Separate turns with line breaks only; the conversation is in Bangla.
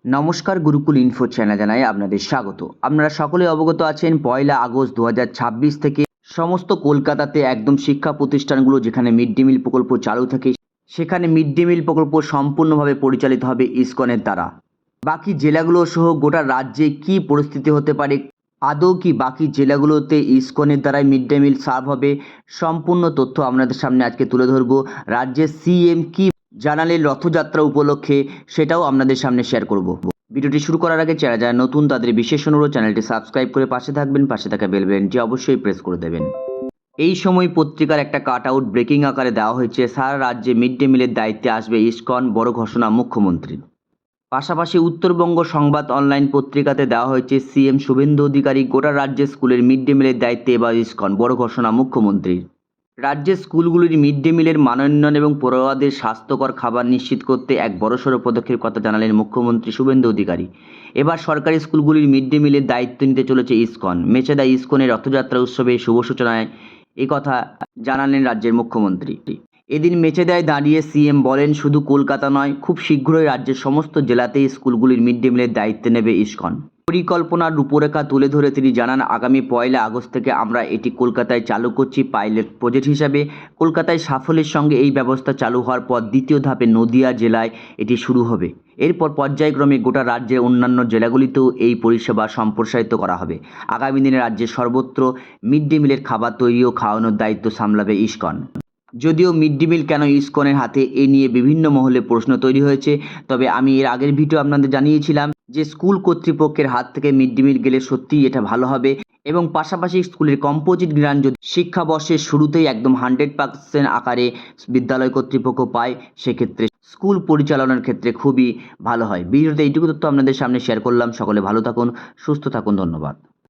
নমস্কার, গুরুকুল ইনফো চ্যানেল জানাই আপনাদের স্বাগত। আপনারা সকলে অবগত আছেন 1 আগস্ট 2026 থেকে সমস্ত কলকাতাতে একদম শিক্ষা প্রতিষ্ঠানগুলো যেখানে মিড ডে মিল প্রকল্প চালু থাকে সেখানে মিড ডে মিল প্রকল্প সম্পূর্ণভাবে পরিচালিত হবে ইসকনের দ্বারা। বাকি জেলাগুলো সহ গোটা রাজ্যে কি পরিস্থিতি হতে পারে, আদৌ কি বাকি জেলাগুলোতে ইসকনের দ্বারাই মিড ডে মিল সার্ভ হবে, সম্পূর্ণ তথ্য আপনাদের সামনে আজকে তুলে ধরবো। রাজ্যের সিএম কি জানালেন রথযাত্রা উপলক্ষে সেটাও আপনাদের সামনে শেয়ার করব। ভিডিওটি শুরু করার আগে যারা নতুন তাদের বিশেষ অনুরোধ, চ্যানেলটি সাবস্ক্রাইব করে পাশে থাকবেন, পাশে থাকা বেল বাটনটি অবশ্যই প্রেস করে দেবেন। এই সময় পত্রিকার একটা কাট আউট ব্রেকিং আকারে দেওয়া হয়েছে, সারা রাজ্যে মিড ডে মিলের দায়িত্বে আসবে ইসকন, বড় ঘোষণা মুখ্যমন্ত্রীর। পাশাপাশি উত্তরবঙ্গ সংবাদ অনলাইন পত্রিকাতে দেওয়া হয়েছে সিএম শুভেন্দু অধিকারী, গোটা রাজ্যের স্কুলের মিড ডে মিলের দায়িত্বে এবার ইসকন, বড় ঘোষণা মুখ্যমন্ত্রীর। রাজ্যের স্কুলগুলির মিড ডে মিলের মানোন্নয়ন এবং পড়ুয়াদের স্বাস্থ্যকর খাবার নিশ্চিত করতে এক বড়সড় পদক্ষেপের কথা জানালেন মুখ্যমন্ত্রী শুভেন্দু অধিকারী। এবার সরকারি স্কুলগুলির মিড ডে মিলের দায়িত্ব নিতে চলেছে ইসকন। মেচেদা ইসকনের রথযাত্রা উৎসবে শুভ সূচনায় কথা জানালেন রাজ্যের মুখ্যমন্ত্রী। এদিন মেচেদায় দাঁড়িয়ে সিএম বলেন, শুধু কলকাতা নয়, খুব শীঘ্রই রাজ্যের সমস্ত জেলাতেই স্কুলগুলির মিড ডে মিলের দায়িত্ব নেবে ইসকন। পরিকল্পনার রূপরেখা তুলে ধরে তিনি জানান, আগামী 1 আগস্ট থেকে আমরা এটি কলকাতায় চালু করছি পাইলট প্রজেক্ট হিসাবে। কলকাতায় সাফল্যের সঙ্গে এই ব্যবস্থা চালু হওয়ার পর দ্বিতীয় ধাপে নদিয়া জেলায় এটি শুরু হবে। এরপর পর্যায়ক্রমে গোটা রাজ্যের অন্যান্য জেলাগুলিতেও এই পরিষেবা সম্প্রসারিত করা হবে। আগামী দিনে রাজ্যের সর্বত্র মিড ডে মিলের খাবার তৈরি ও খাওয়ানোর দায়িত্ব সামলাবে ইসকন। যদিও মিড ডে মিল কেন ইসকনের হাতে, এ নিয়ে বিভিন্ন মহলে প্রশ্ন তৈরি হয়েছে, তবে আমি এর আগের ভিডিও আপনাদের জানিয়েছিলাম যে স্কুল কর্তৃপক্ষের হাত থেকে মিড ডে মিল গেলে সত্যিই এটা ভালো হবে এবং পাশাপাশি স্কুলের কম্পোজিট গ্রান্ট যদি শিক্ষাবর্ষের শুরুতেই একদম 100% আকারে বিদ্যালয় কর্তৃপক্ষ পায়, সেক্ষেত্রে স্কুল পরিচালনার ক্ষেত্রে খুবই ভালো হয়। ভিডিওতে এইটুকু তথ্য আপনাদের সামনে শেয়ার করলাম। সকলে ভালো থাকুন, সুস্থ থাকুন, ধন্যবাদ।